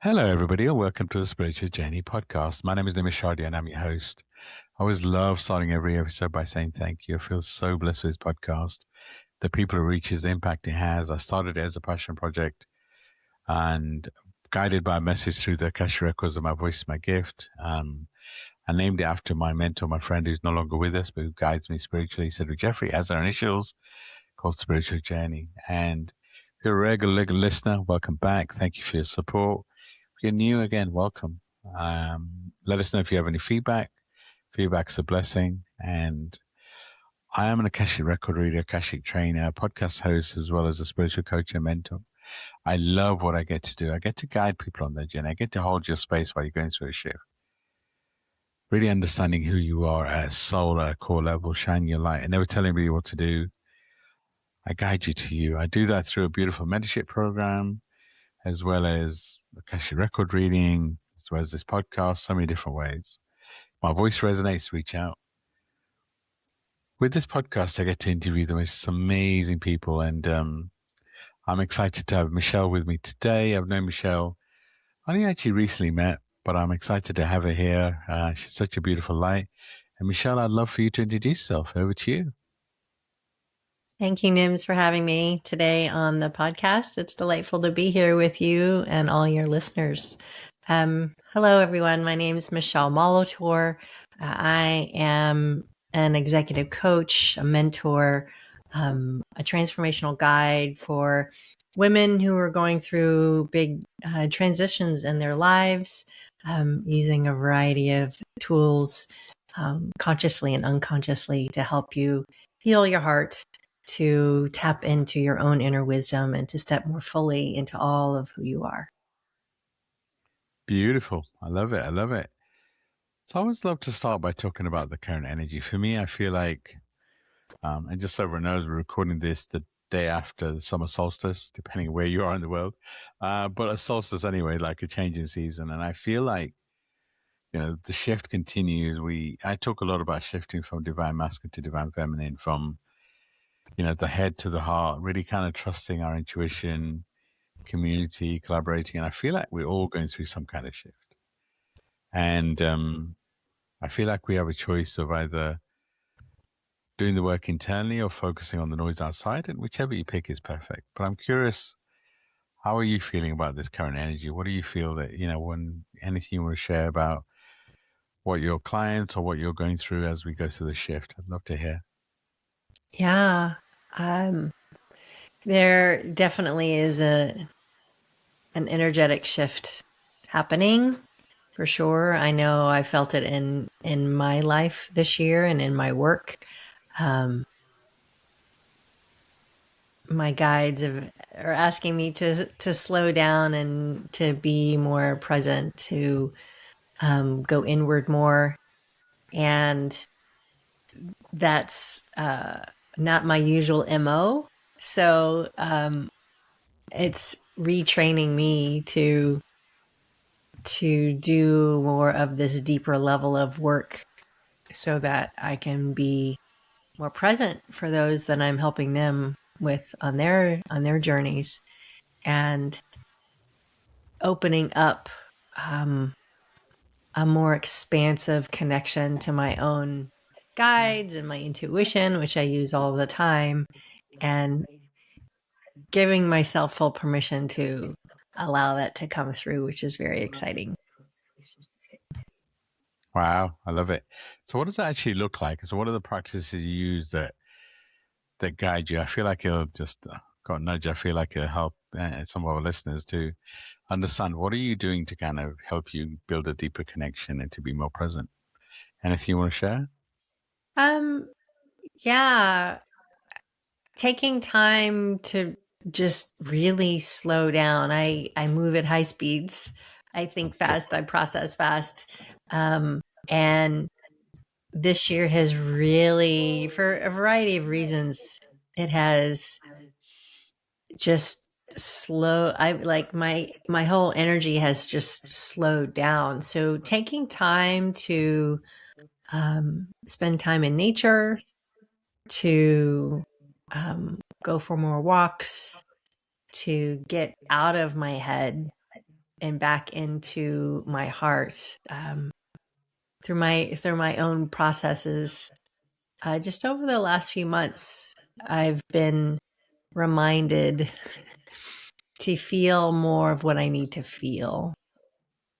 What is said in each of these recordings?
Hello, everybody, and welcome to the Spiritual Journey podcast. My name is Nimesh, and I'm your host. I always love starting every episode by saying thank you. I feel so blessed with this podcast, the people it reaches, the impact it has. I started it as a passion project and guided by a message through the Akashic Records of My Voice, My Gift. I named it after my mentor, my friend who's no longer with us, but who guides me spiritually. He said, well, Jeffrey has our initials called Spiritual Journey. And if you're a regular listener, welcome back. Thank you for your support. If you're new again, welcome. Let us know if you have any feedback. Feedback's a blessing. And I am an Akashic record reader, Akashic trainer, podcast host, as well as a spiritual coach and mentor. I love what I get to do. I get to guide people on their journey. I get to hold your space while you're going through a shift. Really understanding who you are at a soul, at a core level, shine your light, and never telling anybody what to do. I guide you to you. I do that through a beautiful mentorship program, as well as Akashic record reading, as well as this podcast, so many different ways. My voice resonates, reach out. With this podcast, I get to interview the most amazing people, and I'm excited to have Michele with me today. I've known Michele, I only actually recently met, but I'm excited to have her here. She's such a beautiful light. And Michele, I'd love for you to introduce yourself. Over to you. Thank you, Nims, for having me today on the podcast. It's delightful to be here with you and all your listeners. Hello, everyone. My name is Michele Molitor. I am an executive coach, a mentor, a transformational guide for women who are going through big transitions in their lives, using a variety of tools, consciously and unconsciously, to help you heal your heart, to tap into your own inner wisdom, and to step more fully into all of who you are. Beautiful. I love it. I love it. So I always love to start by talking about the current energy. For me, I feel like, and just so everyone knows, we're recording this the day after the summer solstice, depending on where you are in the world. But a solstice anyway, like a change in season. And I feel like, the shift continues. I talk a lot about shifting from divine masculine to divine feminine, from the head to the heart, really kind of trusting our intuition, community, collaborating. And I feel like we're all going through some kind of shift. And I feel like we have a choice of either doing the work internally or focusing on the noise outside, and whichever you pick is perfect. But I'm curious, how are you feeling about this current energy? What do you feel that, when anything you want to share about what your clients or what you're going through as we go through the shift? I'd love to hear. Yeah. There definitely is an energetic shift happening, for sure. I know I felt it in my life this year and in my work. My guides are asking me to slow down and to be more present, to go inward more. And that's not my usual MO. So it's retraining me to do more of this deeper level of work, so that I can be more present for those that I'm helping them with on their journeys, and opening up a more expansive connection to my own guides and my intuition, which I use all the time, and giving myself full permission to allow that to come through, which is very exciting. Wow, I love it. So what does that actually look like? So what are the practices you use that guide you? I feel like it'll just, got a nudge. I feel like it'll help some of our listeners to understand, what are you doing to kind of help you build a deeper connection and to be more present? Anything you want to share? Yeah, taking time to just really slow down. I move at high speeds. I think fast. I process fast. And this year has really, for a variety of reasons, it has just slow. I like my whole energy has just slowed down. So taking time to spend time in nature, to go for more walks, to get out of my head, and back into my heart through my own processes. Just over the last few months, I've been reminded to feel more of what I need to feel,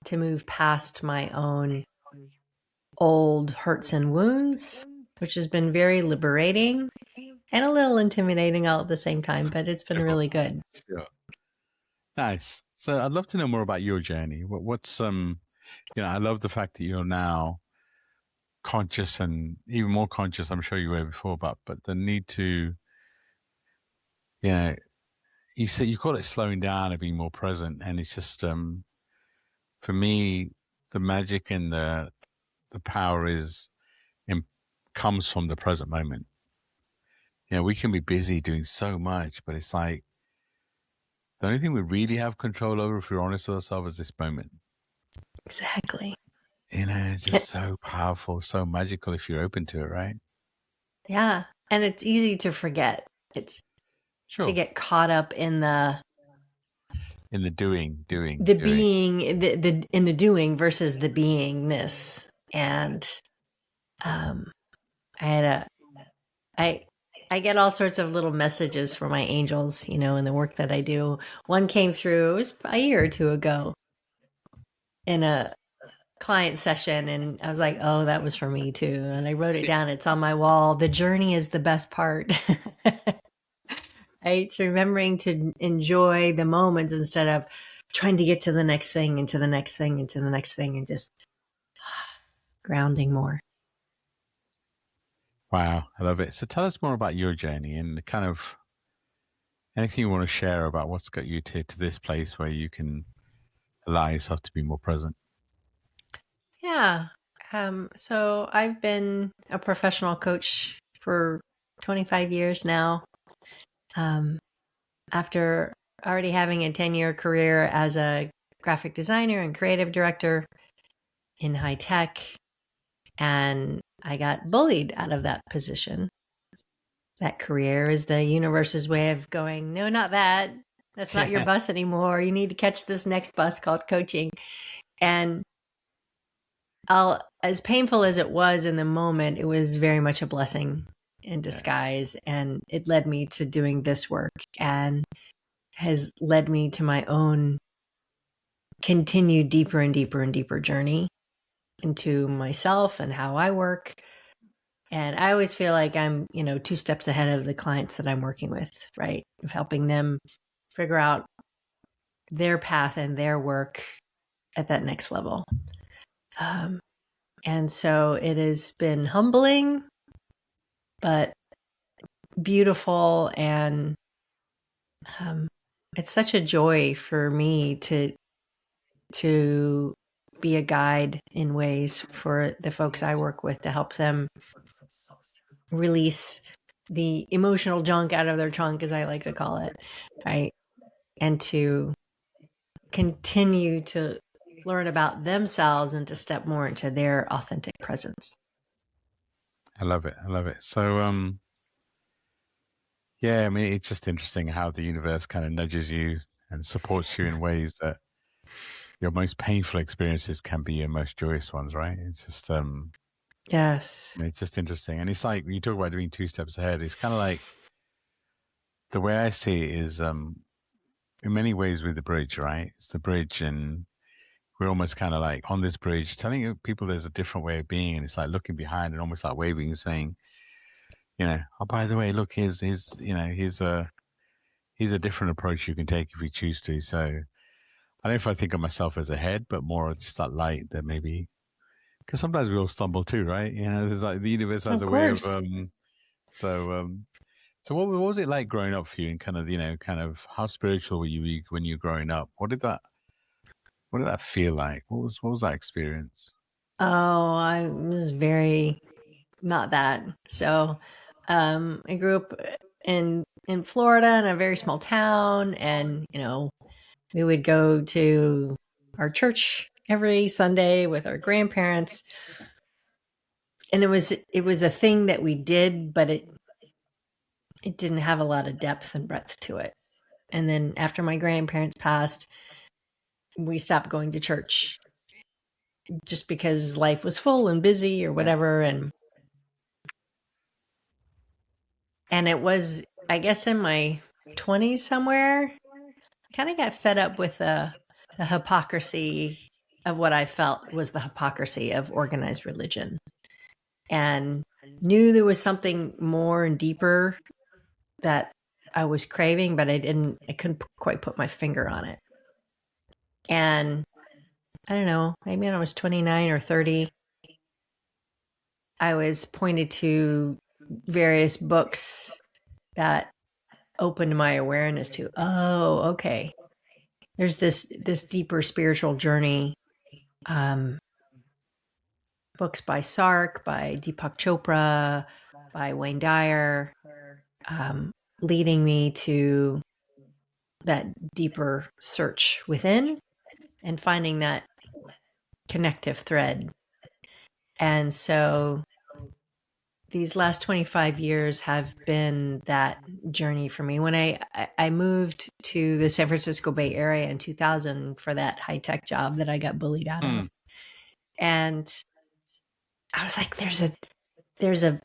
to move past my own old hurts and wounds, which has been very liberating and a little intimidating all at the same time, but it's been Sure. really good. Sure. Nice. So I'd love to know more about your journey. What's I love the fact that you're now conscious and even more conscious. I'm sure you were before, but the need to, you know, you say you call it slowing down and being more present, and it's just for me, the magic and the power in, comes from the present moment. We can be busy doing so much, but it's like the only thing we really have control over, if we're honest with ourselves, is this moment. Exactly. It's just so powerful, so magical if you're open to it, right? Yeah. And it's easy to forget. It's to Sure. get caught up in In the the doing. being, the in the doing versus the beingness. And um I had a I I get all sorts of little messages from my angels, in the work that I do. One came through, it was a year or two ago in a client session, and I was like, "Oh, that was for me too." And I wrote it down. It's on my wall. The journey is the best part. It's remembering to enjoy the moments instead of trying to get to the next thing and to the next thing and to the next thing, and just grounding more. Wow, I love it. So tell us more about your journey and kind of anything you want to share about what's got you to this place where you can allow yourself to be more present. Yeah. So I've been a professional coach for 25 years now. Um, After already having a 10-year career as a graphic designer and creative director in high tech, and I got bullied out of that position. That career is the universe's way of going, no, not that. That's not your bus anymore. You need to catch this next bus called coaching. And as painful as it was in the moment, it was very much a blessing in Yeah, disguise. And it led me to doing this work and has led me to my own continued deeper and deeper and deeper journey into myself and how I work. And I always feel like I'm, 2 steps ahead of the clients that I'm working with, right? Of helping them figure out their path and their work at that next level. Um, and so it has been humbling, but beautiful. And it's such a joy for me to be a guide in ways for the folks I work with to help them release the emotional junk out of their trunk, as I like to call it, right? And to continue to learn about themselves and to step more into their authentic presence. I love it. I love it. So, yeah, I mean, it's just interesting how the universe kind of nudges you and supports you in ways that your most painful experiences can be your most joyous ones, right? Yes. It's just interesting. And it's like, when you talk about doing 2 steps ahead, it's kind of like the way I see it is, in many ways with the bridge, right? It's the bridge, and we're almost kind of like on this bridge telling people there's a different way of being. And it's like looking behind and almost like waving and saying, oh, by the way, look, here's a different approach you can take if you choose to. So I don't know if I think of myself as a head, but more of just that light that maybe, because sometimes we all stumble too, right? There's like the universe has Of a way of, course. so, so what was it like growing up for you, and kind of, kind of how spiritual were you when you were growing up? What did that feel like? What was that experience? Oh, I was very not that. So, I grew up in Florida in a very small town, and we would go to our church every Sunday with our grandparents, and it was a thing that we did, but it didn't have a lot of depth and breadth to it. And then after my grandparents passed, we stopped going to church just because life was full and busy or whatever. And it was, I guess, in my 20s somewhere, I kind of got fed up with the hypocrisy of what I felt was the hypocrisy of organized religion, and knew there was something more and deeper that I was craving, but I couldn't quite put my finger on it. And I don't know, maybe when I was 29 or 30, I was pointed to various books that opened my awareness to, oh, okay, there's this deeper spiritual journey. Books by Sark, by Deepak Chopra, by Wayne Dyer, leading me to that deeper search within and finding that connective thread. And so these last 25 years have been that journey for me. When I moved to the San Francisco Bay Area in 2000 for that high-tech job that I got bullied out of. And I was like, there's a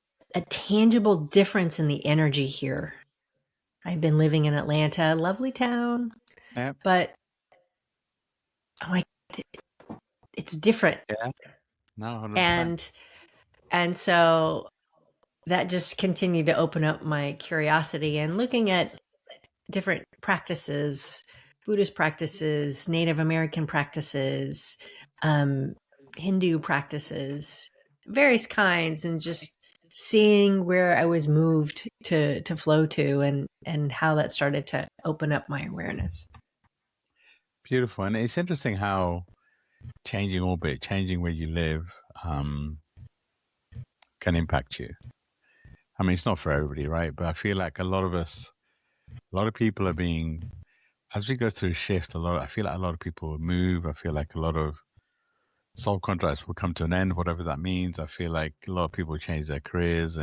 tangible difference in the energy here. I've been living in Atlanta, lovely town, Yep. but I'm like, it's different. Yeah. No, 100%. And so that just continued to open up my curiosity and looking at different practices, Buddhist practices, Native American practices, Hindu practices, various kinds, and just seeing where I was moved to flow to, and how that started to open up my awareness. Beautiful. And it's interesting how changing orbit, changing where you live, can impact you. I mean, it's not for everybody, right? But I feel like a lot of people are being, as we go through a shift, I feel like a lot of people will move. I feel like a lot of soul contracts will come to an end, whatever that means. I feel like a lot of people change their careers,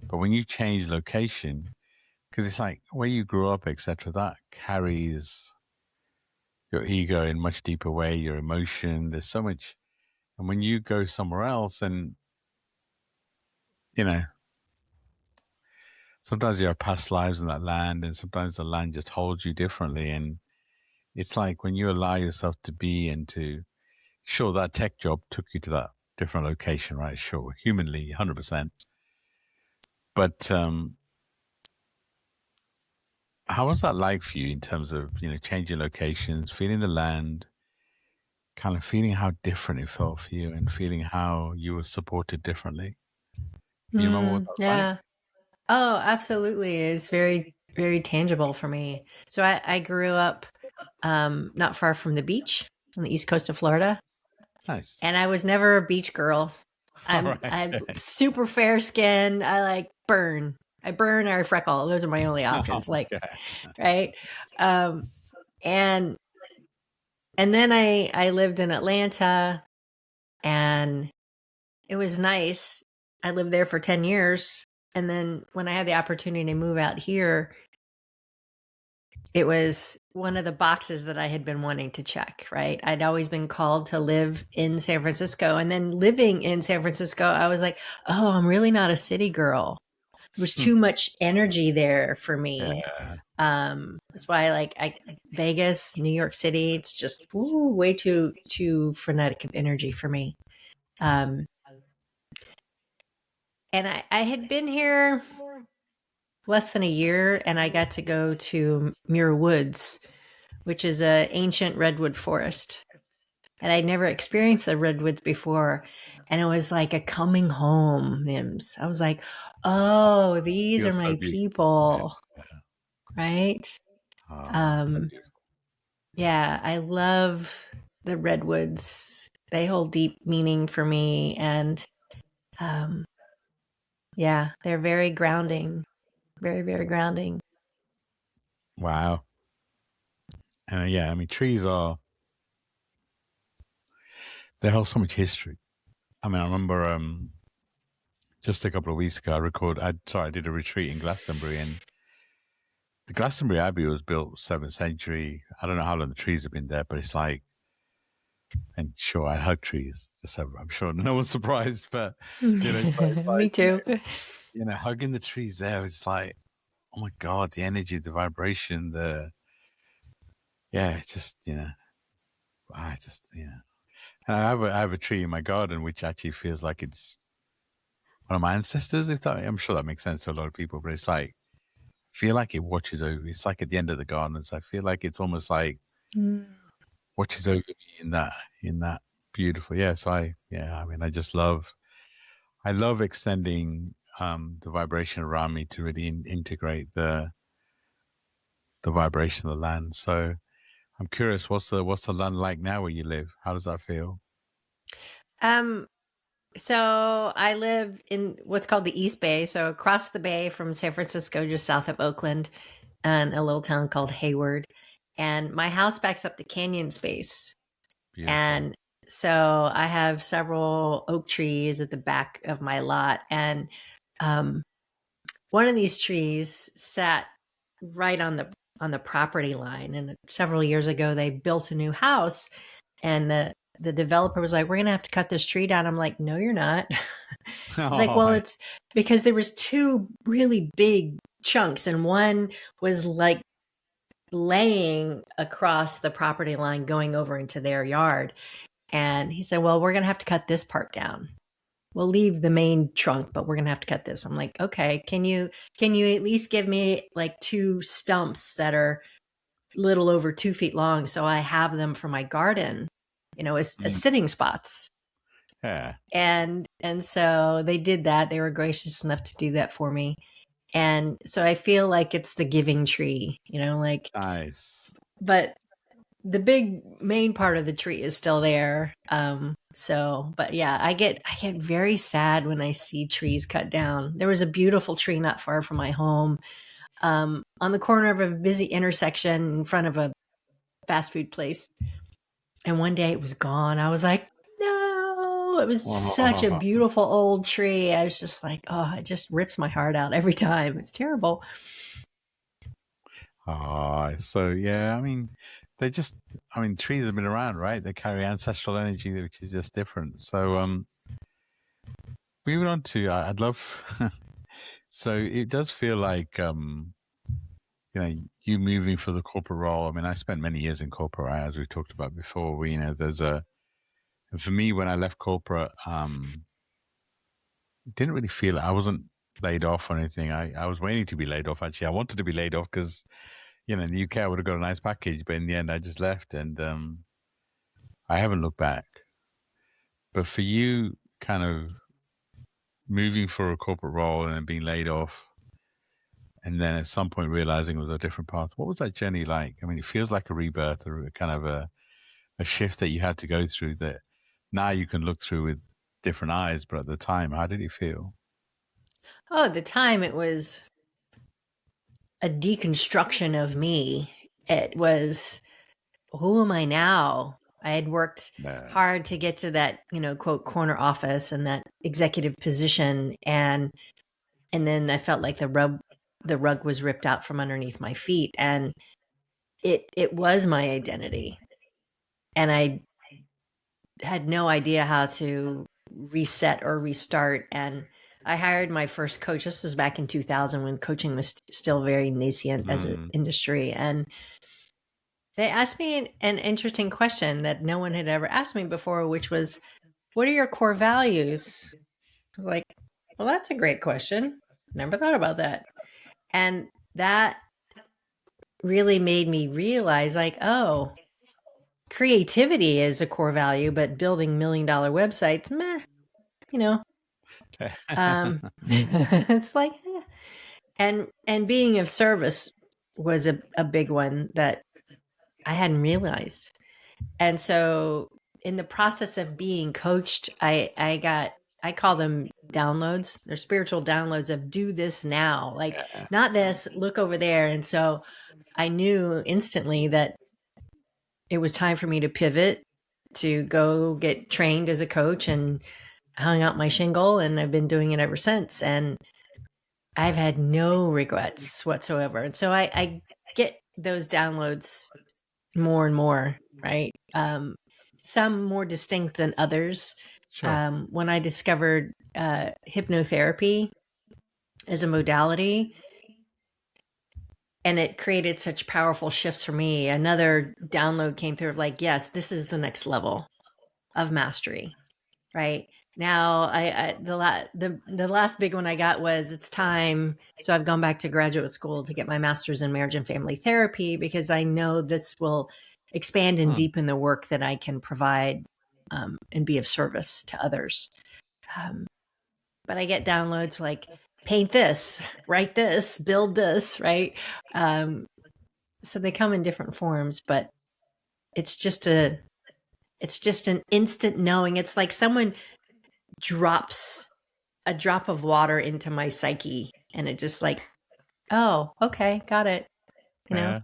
but when you change location, because it's like where you grew up, etc., that carries your ego in a much deeper way, your emotion. There's so much, and when you go somewhere else, and you know, sometimes you have past lives in that land, and sometimes the land just holds you differently. And it's like when you allow yourself to be and to, sure, that tech job took you to that different location, right? Sure, humanly, 100%. But how was that like for you in terms of, changing locations, feeling the land, kind of feeling how different it felt for you and feeling how you were supported differently? Can you remember what that was like? Yeah. Oh, absolutely. It's very, very tangible for me. So I grew up not far from the beach on the east coast of Florida, Nice. and I was never a beach girl. All I'm right. super fair skinned. I like burn. I burn or I freckle. Those are my only Oh, options. Like, okay. right. Um, and then I lived in Atlanta, and it was nice. I lived there for 10 years. And then when I had the opportunity to move out here, it was one of the boxes that I had been wanting to check, right? I'd always been called to live in San Francisco. And then living in San Francisco, I was like, oh, I'm really not a city girl. There was too much energy there for me. Yeah. That's why I Vegas, New York City, it's just way too frenetic of energy for me. Um, and I had been here less than a year, and I got to go to Muir Woods, which is an ancient redwood forest. And I'd never experienced the redwoods before. And it was like a coming home, Nims. I was like, oh, these are Feels so my beautiful. Yeah. people, right? So Um, beautiful. yeah, I love the redwoods. They hold deep meaning for me. And um, yeah, they're very grounding, very, very grounding. Wow. And yeah, I mean, they hold so much history. I mean, I remember just a couple of weeks ago, I did a retreat in Glastonbury, and the Glastonbury Abbey was built 7th century. I don't know how long the trees have been there, but it's like, and sure, I hug trees. Just so I'm sure no one's surprised, but it's Me like too. hugging the trees there. It's like, oh my god, the energy, the vibration, the yeah, it's just I just and I have a tree in my garden which actually feels like it's one of my ancestors. If that, I'm sure that makes sense to a lot of people, but it's like I feel like it watches over. It's like at the end of the garden. So I feel like it's almost like Mm. watches over me in that beautiful. Yes, I mean, I love extending the vibration around me to really integrate the vibration of the land. So I'm curious, what's the land like now where you live? How does that feel? Um, so I live in what's called the East Bay, so across the bay from San Francisco, just south of Oakland, and a little town called Hayward. And my house backs up to canyon space. Beautiful. And so I have several oak trees at the back of my lot. And um, one of these trees sat right on the property line. And several years ago, they built a new house, and the developer was like, "We're gonna have to cut this tree down." I'm like, "No, you're not." He's like, "Well, Oh, it's because there was two really big chunks, and one was like laying across the property line going over into their yard." And he said, "Well, we're going to have to cut this part down. We'll leave the main trunk, but we're going to have to cut this." I'm like, "Okay, can you at least give me like two stumps that are little over 2 feet long so I have them for my garden, as mm, sitting spots?" yeah, And so they did that. They were gracious enough to do that for me. And so I feel like it's the giving tree, like, nice. but the big main part of the tree is still there. But yeah, I get very sad when I see trees cut down. There was a beautiful tree not far from my home, on the corner of a busy intersection in front of a fast food place. And one day it was gone. I was like, no, it was such a Oh, beautiful old tree. I was just like, oh, it just rips my heart out every time. It's terrible. so yeah, I mean, they just, I mean, trees have been around, right? They carry ancestral energy, which is just different. So, moving on to, I'd love, so it does feel like, you moving for the corporate role. I mean, I spent many years in corporate, right, as we talked about before. And for me, when I left corporate, didn't really feel it. I wasn't laid off or anything. I was waiting to be laid off, actually. I wanted to be laid off because, in the UK, I would have got a nice package. But in the end, I just left and I haven't looked back. But for you, kind of moving for a corporate role and then being laid off, and then at some point realizing it was a different path, what was that journey like? I mean, it feels like a rebirth or a kind of a shift that you had to go through that now you can look through with different eyes. But at the time, how did it feel? Oh, at the time it was a deconstruction of me. It was, who am I now? I had worked Yeah. hard to get to that, quote, corner office and that executive position. And then I felt like the rug was ripped out from underneath my feet. And it was my identity. And I had no idea how to reset or restart. And I hired my first coach. This was back in 2000 when coaching was still very nascent as an Mm. industry. And they asked me an interesting question that no one had ever asked me before, which was, "What are your core values?" I was like, "Well, that's a great question. Never thought about that." And that really made me realize, like, oh, creativity is a core value, but building $1 million websites, meh, you know, it's like, eh. And being of service was a big one that I hadn't realized. And so in the process of being coached, I call them downloads. They're spiritual downloads of do this now, like Yeah. not this, look over there. And so I knew instantly that it was time for me to pivot, to go get trained as a coach, and hung out my shingle, and I've been doing it ever since. And I've had no regrets whatsoever. And so I get those downloads more and more, right? Some more distinct than others. Sure. When I discovered hypnotherapy as a modality, and it created such powerful shifts for me, another download came through of like, yes, this is the next level of mastery, right? Now, the last big one I got was it's time. So I've gone back to graduate school to get my master's in marriage and family therapy because I know this will expand and Hmm. deepen the work that I can provide and be of service to others. Um, but I get downloads like paint this, write this, build this, right? Um, so they come in different forms, but it's just an instant knowing. It's like someone drops a drop of water into my psyche and it just like, oh, okay, got it, you know. Yeah.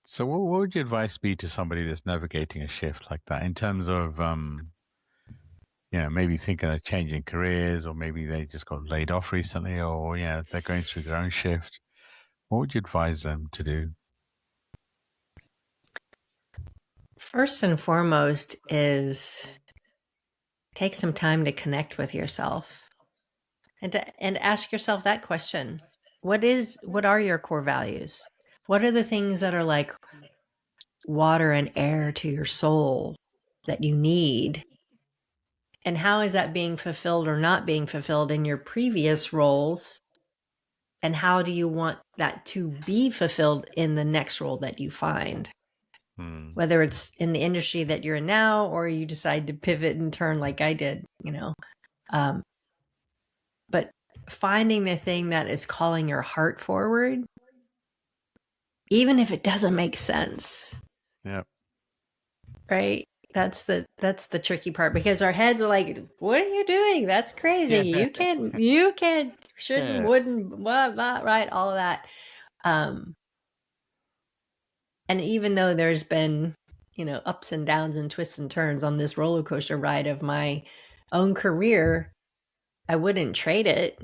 So, what would your advice be to somebody that's navigating a shift like that in terms of, maybe thinking of changing careers, or maybe they just got laid off recently, or, they're going through their own shift? What would you advise them to do? First and foremost is take some time to connect with yourself and ask yourself that question. What are your core values? What are the things that are like water and air to your soul that you need? And how is that being fulfilled or not being fulfilled in your previous roles? And how do you want that to be fulfilled in the next role that you find? Hmm. Whether it's in the industry that you're in now or you decide to pivot and turn like I did, you know. Um, but finding the thing that is calling your heart forward, even if it doesn't make sense, Yeah. right? That's the tricky part because our heads are like, "What are you doing? That's crazy. Yeah. You can't, shouldn't, Yeah. wouldn't, blah, blah, right? All of that." Um, and even though there's been, ups and downs and twists and turns on this roller coaster ride of my own career, I wouldn't trade it.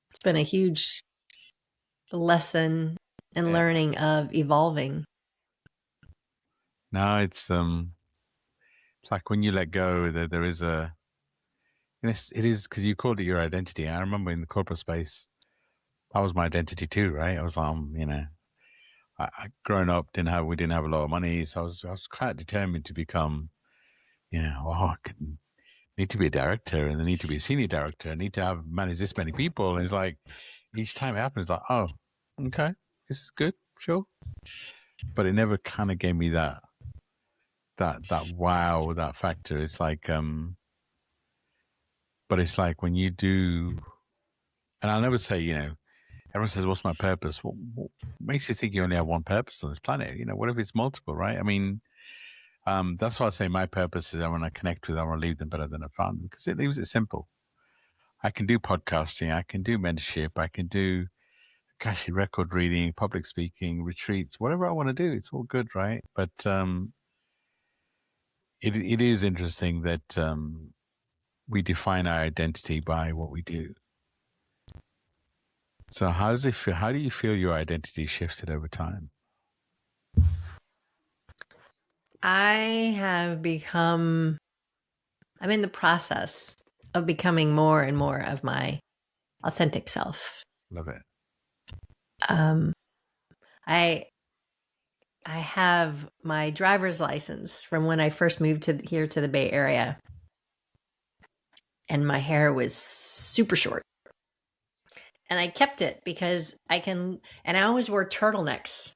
It's been a huge lesson and Yeah. learning of evolving. No, it's like when you let go, there is a, it is because you called it your identity. I remember in the corporate space, that was my identity too, right? I was, growing up, we didn't have a lot of money, so I was quite determined to become, need to be a director, and I need to be a senior director. I need to have manage this many people. And it's like each time it happens, like, oh, okay, this is good, sure. But it never kind of gave me that wow, that factor. It's like, but it's like when you do, and I'll never say, everyone says, "What's my purpose?" What makes you think you only have one purpose on this planet? What if it's multiple, right? I mean, that's why I say my purpose is I want to connect with, I want to leave them better than I found them, because it leaves it simple. I can do podcasting, I can do mentorship, I can do Akashic record reading, public speaking, retreats, whatever I want to do. It's all good, right? But it is interesting that we define our identity by what we do. So how does it feel? How do you feel your identity shifted over time? I have become, I'm in the process of becoming more and more of my authentic self. Love it. Um, I I have my driver's license from when I first moved here to the Bay Area, and my hair was super short. And I kept it because and I always wore turtlenecks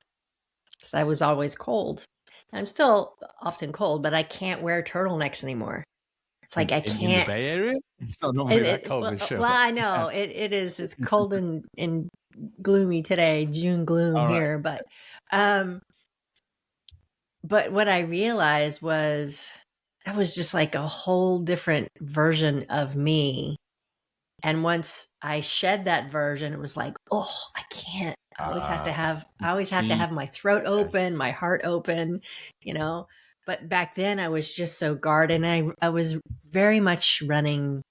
because I was always cold. I'm still often cold, but I can't wear turtlenecks anymore. It's like I In the can't. Bay Area, it's not normally that cold, Well, for sure. well, I know it is. It's cold and gloomy today, June gloom All right. here. Um, but what I realized was that was just like a whole different version of me. And once I shed that version, it was like, oh, I can't. I always have to See, have my throat yeah, open, my heart open, you know. But back then I was just so guarded, and I was very much running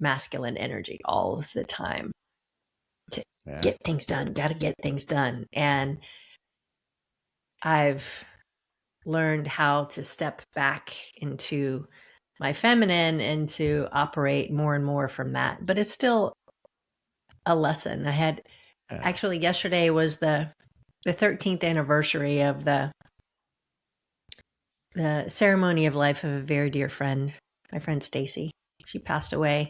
masculine energy all of the time to Yeah. get things done, got to get things done. And I've learned how to step back into my feminine and to operate more and more from that. But it's still a lesson. I had actually yesterday was the 13th anniversary of the ceremony of life of a very dear friend, my friend Stacy. She passed away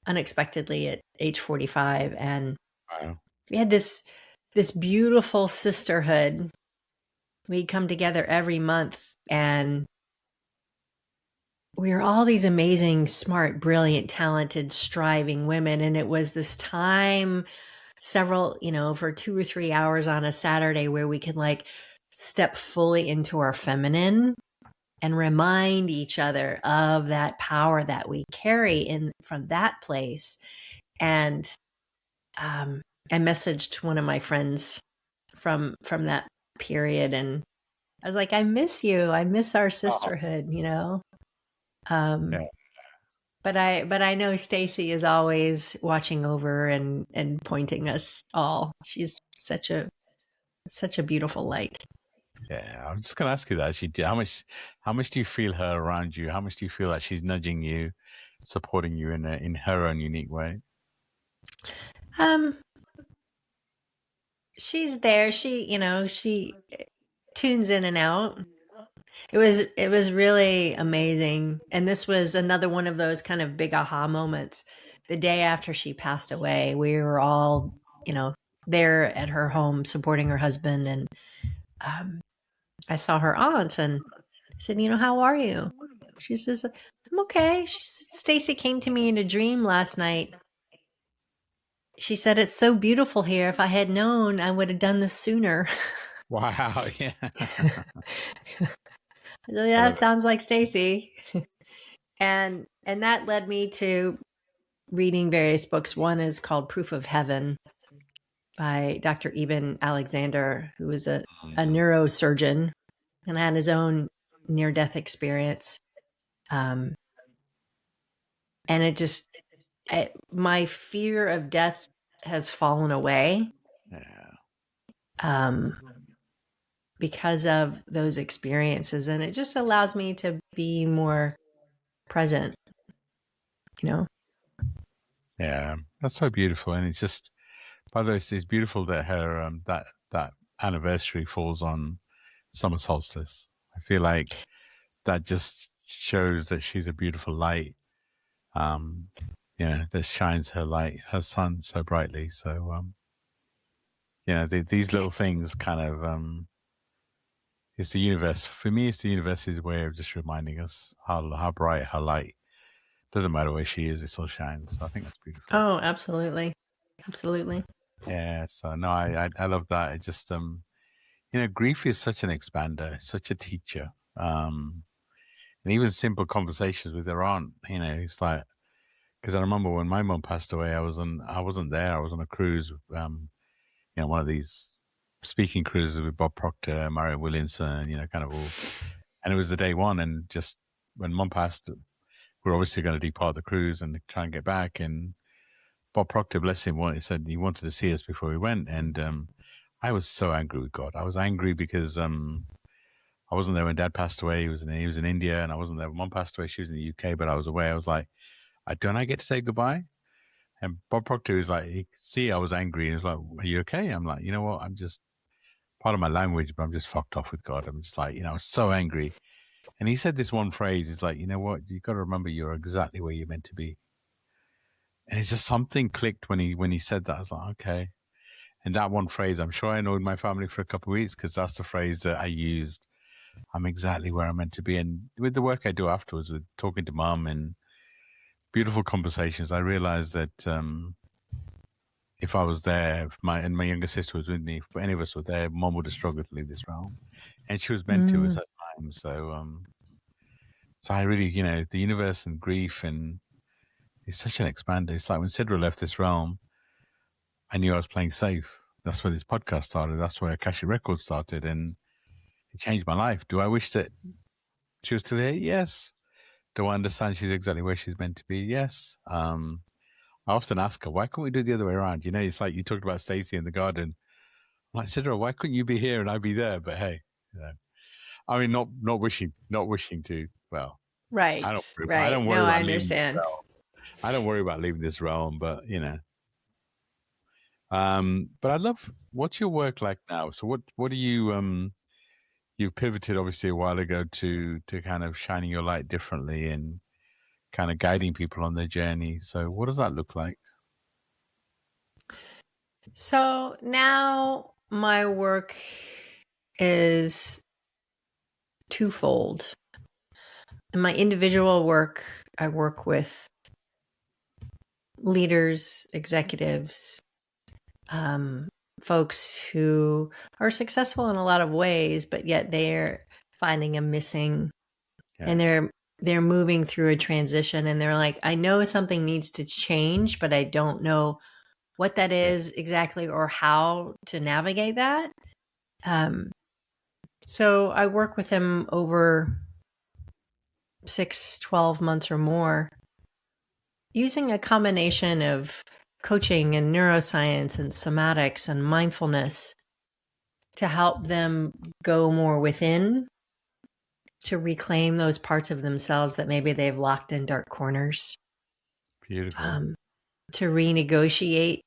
unexpectedly at age 45, and Wow. we had this beautiful sisterhood. We'd come together every month, and we were all these amazing, smart, brilliant, talented, striving women. And it was this time, several, for 2 or 3 hours on a Saturday, where we could like step fully into our feminine and remind each other of that power that we carry in from that place. And I messaged one of my friends from that period, and I was like, I miss you. I miss our sisterhood, Yeah. But I know Stacy is always watching over and pointing us all. She's such a beautiful light. Yeah, I'm just gonna ask you that. Actually, how much do you feel her around you? How much do you feel that she's nudging you, supporting you in her own unique way? Um, she's there. She tunes in and out. It was really amazing, and this was another one of those kind of big aha moments. The day after she passed away, we were all, there at her home supporting her husband, and I saw her aunt, and I said, how are you? She says, I'm okay. She said, Stacy came to me in a dream last night. She said, it's so beautiful here. If I had known, I would have done this sooner. Wow. Yeah. I love That sounds like Stacy. And that led me to reading various books. One is called Proof of Heaven by Dr. Eben Alexander, who was a neurosurgeon and had his own near-death experience. And it just, my fear of death has fallen away. Yeah. Because of those experiences. And it just allows me to be more present, Yeah, that's so beautiful, and it's just, by the way, it's beautiful that her that anniversary falls on summer solstice. I feel like that just shows that she's a beautiful light, um, that shines her sun so brightly. So, these little things kind of, it's the universe. For me, it's the universe's way of just reminding us how bright her light. Doesn't matter where she is, it still shines. So I think that's beautiful. Oh, absolutely. Absolutely. Yeah. So no, I love that. It just grief is such an expander, such a teacher. And even simple conversations with her aunt, it's like, because I remember when my mom passed away, I wasn't there. I was on a cruise, one of these speaking cruises with Bob Proctor, Mario Williamson, kind of all. And it was the day one, and just when mom passed, we're obviously going to depart the cruise and try and get back. And Bob Proctor, bless him, said he wanted to see us before we went, and I was so angry with God. I was angry because I wasn't there when Dad passed away. He was in India, and I wasn't there when Mom passed away. She was in the UK, but I was away. I was like, don't I get to say goodbye? And Bob Proctor was like, he could see I was angry, and he was like, are you okay? I'm like, you know what? I'm just, part of my language, but I'm just fucked off with God. I'm just like, I was so angry. And he said this one phrase. He's like, you know what? You got to remember you're exactly where you're meant to be. And it's just something clicked when he said that. I was like, okay. And that one phrase, I'm sure I annoyed my family for a couple of weeks because that's the phrase that I used. I'm exactly where I'm meant to be. And with the work I do afterwards, with talking to mom and beautiful conversations, I realized that if I was there, if my younger sister was with me, if any of us were there, mom would have struggled to leave this realm. And she was meant to at that time. So I really, the universe and grief, and it's such an expander. It's like when Sidra left this realm, I knew I was playing safe. That's where this podcast started. That's where Akashic Records started. And it changed my life. Do I wish that she was still here? Yes. Do I understand she's exactly where she's meant to be? Yes. I often ask her, why can't we do it the other way around? You know, it's like you talked about Stacey in the garden. I'm like, Sidra, why couldn't you be here and I'd be there? But hey, you know, I mean, not wishing to. Well, Right, I right. don't No, worry I about leaving this understand. realm. I don't worry about leaving this realm, but you know. But I love. What's your work like now? So what do you you pivoted obviously a while ago to kind of shining your light differently and kind of guiding people on their journey. So what does that look like? So now my work is twofold. In my individual work, I work with leaders, executives, um, folks who are successful in a lot of ways, but yet they're finding a missing, and Yeah. they're moving through a transition, and they're like, I know something needs to change, but I don't know what that Yeah. is exactly or how to navigate that. Um, so I work with them over 6, 12 months or more, using a combination of coaching and neuroscience and somatics and mindfulness to help them go more within, to reclaim those parts of themselves that maybe they've locked in dark corners, Beautiful. um, to renegotiate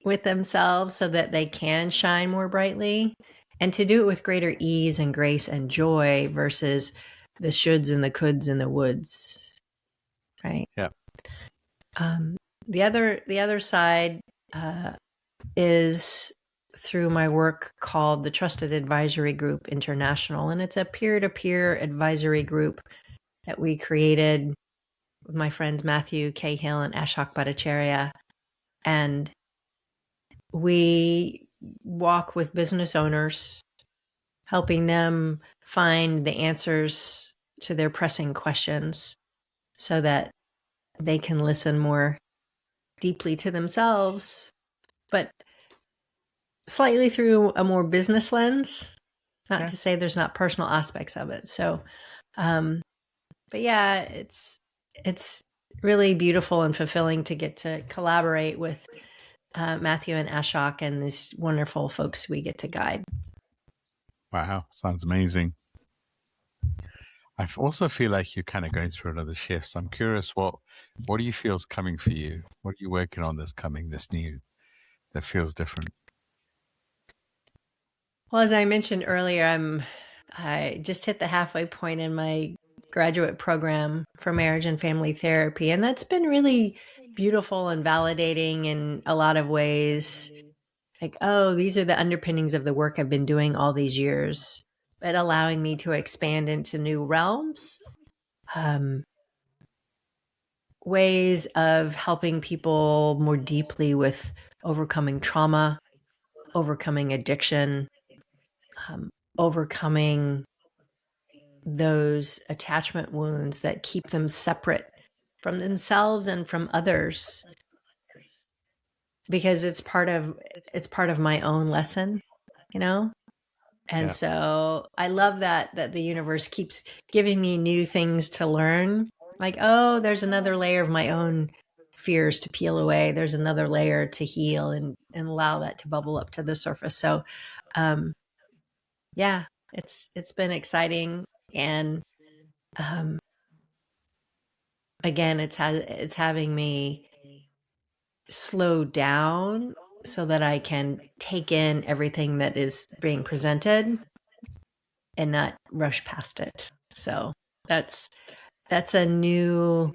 with themselves so that they can shine more brightly, and to do it with greater ease and grace and joy versus the shoulds and the coulds and the woulds, right? Yeah. Um, the other side uh, is through my work called the Trusted Advisory Group International, and it's a peer-to-peer advisory group that we created with my friends Matthew Cahill and Ashok Bhattacharya, and we walk with business owners, helping them find the answers to their pressing questions so that they can listen more deeply to themselves, but slightly through a more business lens. Not Yeah. to say there's not personal aspects of it. So, um, but yeah, it's really beautiful and fulfilling to get to collaborate with Matthew and Ashok and these wonderful folks we get to guide. Wow. Sounds amazing. Also feel like you're kind of going through another shift. So I'm curious, what do you feel is coming for you? What are you working on that's coming, that's new, that feels different? Well, as I mentioned earlier, I just hit the halfway point in my graduate program for marriage and family therapy, and that's been really beautiful and validating in a lot of ways. Like, oh, these are the underpinnings of the work I've been doing all these years, but allowing me to expand into new realms, um, ways of helping people more deeply with overcoming trauma, overcoming addiction, overcoming those attachment wounds that keep them separate from themselves and from others, because it's part of my own lesson, you know. And Yeah. so I love that the universe keeps giving me new things to learn. Like, oh, there's another layer of my own fears to peel away. There's another layer to heal and allow that to bubble up to the surface. So, um, yeah, it's been exciting, and um, again, it's having me slow down so that I can take in everything that is being presented and not rush past it. So that's that's a new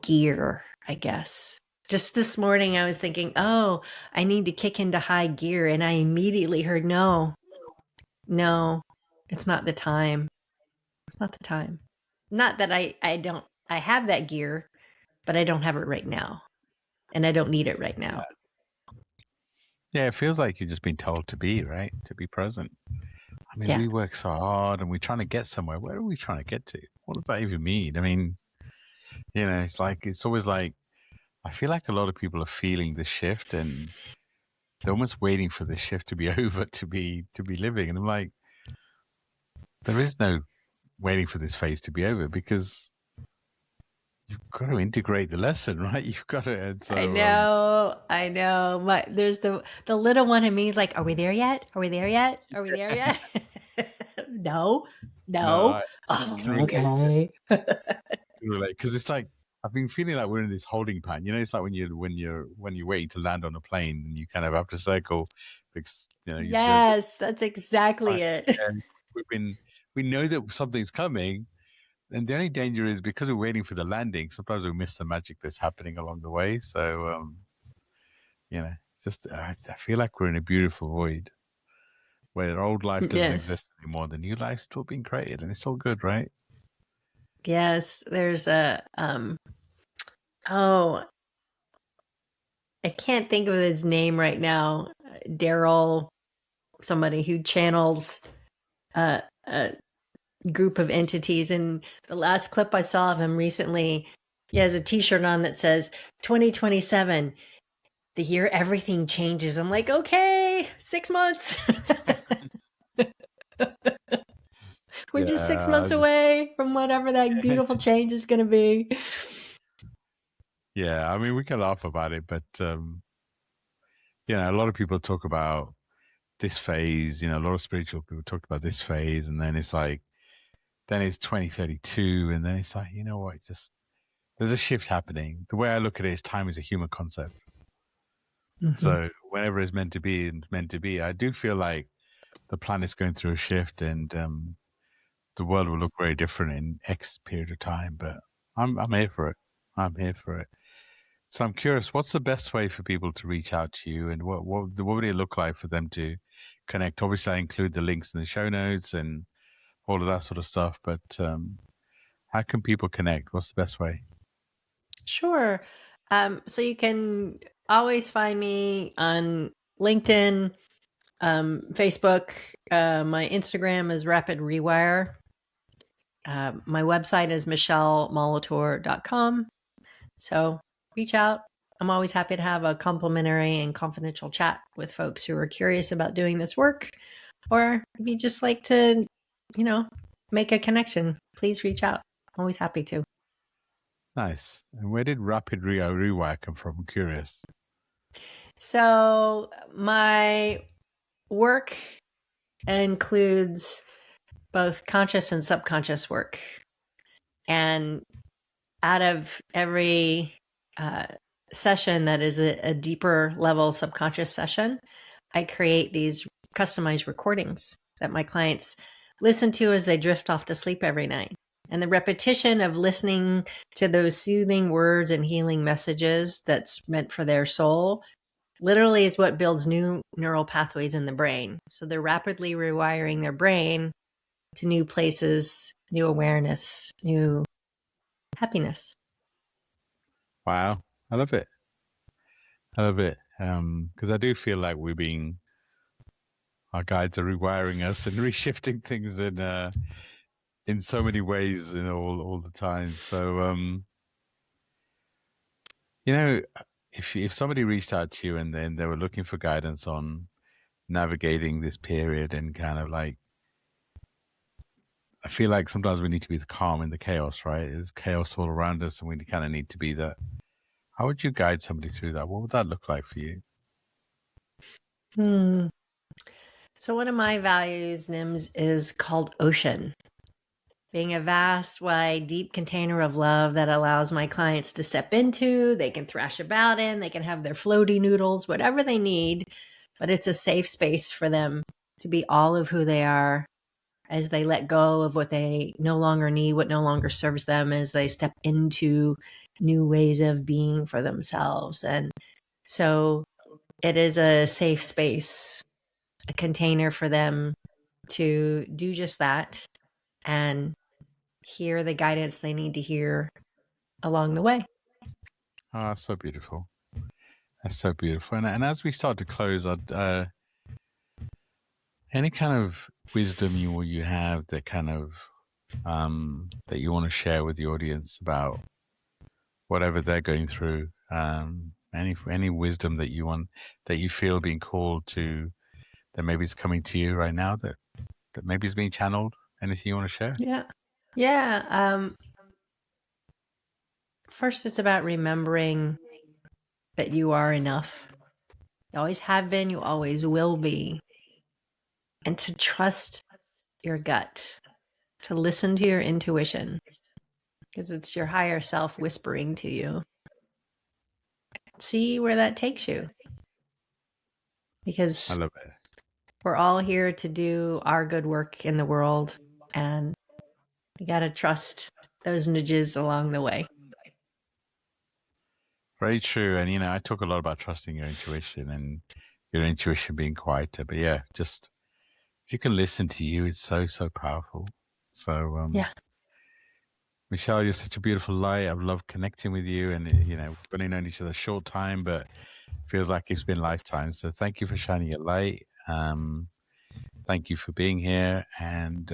gear, I guess. Just this morning I was thinking, "Oh, I need to kick into high gear." And I immediately heard, "No. No. It's not the time. It's not the time." Not that I have that gear, but I don't have it right now, and I don't need it right Yeah. now. Yeah. It feels like you've just been told to be, right? To be present. I mean, Yeah. we work so hard and we're trying to get somewhere. Where are we trying to get to? What does that even mean? I mean, you know, it's always like, I feel like a lot of people are feeling the shift and they're almost waiting for the shift to be over to be living. And I'm like, there is no waiting for this phase to be over because you've got to integrate the lesson, right? You've got to, and I so know, I know. There's the little one in me is like, are we there yet? Are we there yet? Are we there yet? No, no, no. I can Oh, relate. okay. Because it's like I've been feeling like we're in this holding pattern. It's like when you're waiting to land on a plane and you kind of have to circle because the Yes, that's exactly it. and we know that something's coming, and the only danger is because we're waiting for the landing. Sometimes we miss the magic that's happening along the way. So you know, just I feel like we're in a beautiful void where old life doesn't Yes. exist anymore. The new life's still being created, and it's all good, right? Yes, there's a oh, I can't think of his name right now. Daryl, somebody who channels a group of entities. And the last clip I saw of him recently, he has a T-shirt on that says 2027, the year everything changes. I'm like, okay, 6 months. We're just six Yeah, months away from whatever that beautiful change is going to be. yeah. I mean, we can laugh about it, but a lot of people talk about this phase. A lot of spiritual people talked about this phase, and then it's like, then it's 2032, and then it's like, you know what? Just there's a shift happening. The way I look at it is time is a human concept. Mm-hmm. So whenever it's meant to be, it's meant to be. I do feel like the planet's going through a shift, and the world will look very different in X period of time. But I'm here for it. I'm here for it. So I'm curious, what's the best way for people to reach out to you, and what would it look like for them to connect? Obviously, I include the links in the show notes and all of that sort of stuff. But how can people connect? What's the best way? Sure. So you can always find me on LinkedIn, Facebook. My Instagram is Rapid Rewire. My website is michelemolitor.com. So reach out. I'm always happy to have a complimentary and confidential chat with folks who are curious about doing this work. Or if you just like to, make a connection, please reach out. I'm always happy to. Nice. And where did Rapid Rewire come from? I'm curious. So my work includes both conscious and subconscious work. And out of every session that is a deeper level subconscious session, I create these customized recordings that my clients listen to as they drift off to sleep every night. And the repetition of listening to those soothing words and healing messages that's meant for their soul literally is what builds new neural pathways in the brain. So they're rapidly rewiring their brain to new places, new awareness, new happiness. Wow. I love it. I love it. Because I do feel like our guides are rewiring us and reshifting things in so many ways, all the time. So, you know, if somebody reached out to you and then they were looking for guidance on navigating this period and kind of like, I feel like sometimes we need to be calm in the chaos, right? There's chaos all around us, and we kind of need to be that. How would you guide somebody through that? What would that look like for you? Hmm. So one of my values, Nims, is called ocean. Being a vast, wide, deep container of love that allows my clients to step into, they can thrash about in, they can have their floaty noodles, whatever they need, but it's a safe space for them to be all of who they are as they let go of what they no longer need, what no longer serves them, as they step into new ways of being for themselves. And so it is a safe space, a container for them to do just that and hear the guidance they need to hear along the way. Ah, that's so beautiful. That's so beautiful. And as we start to close, any kind of wisdom you have that kind of that you want to share with the audience about whatever they're going through. Any wisdom that you feel being called to, that maybe is coming to you right now, that maybe is being channeled. Anything you want to share? Yeah. Yeah. First, it's about remembering that you are enough. You always have been, you always will be. And to trust your gut, to listen to your intuition, because it's your higher self whispering to you. See where that takes you. I Because love it. we're all here to do our good work in the world. And you got to trust those nudges along the way. Very true. And, I talk a lot about trusting your intuition and your intuition being quieter. But yeah, just if you can listen to you, it's so, so powerful. So, Yeah. Michelle, you're such a beautiful light. I've loved connecting with you. And, we've only known each other a short time, but feels like it's been lifetimes. So thank you for shining your light. Thank you for being here. And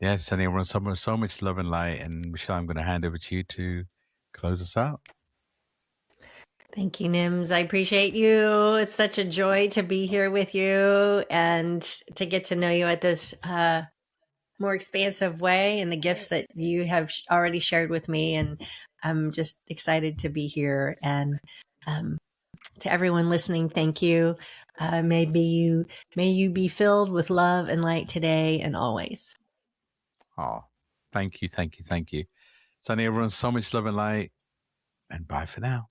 yeah, sending everyone so much love and light. And Michelle, I'm going to hand over to you to close us out. Thank you, Nims. I appreciate you. It's such a joy to be here with you and to get to know you at this more expansive way and the gifts that you have already shared with me. And I'm just excited to be here. And to everyone listening, thank you. May you be filled with love and light today and always. Oh, thank you, thank you, thank you. Sending everyone so much love and light. And bye for now.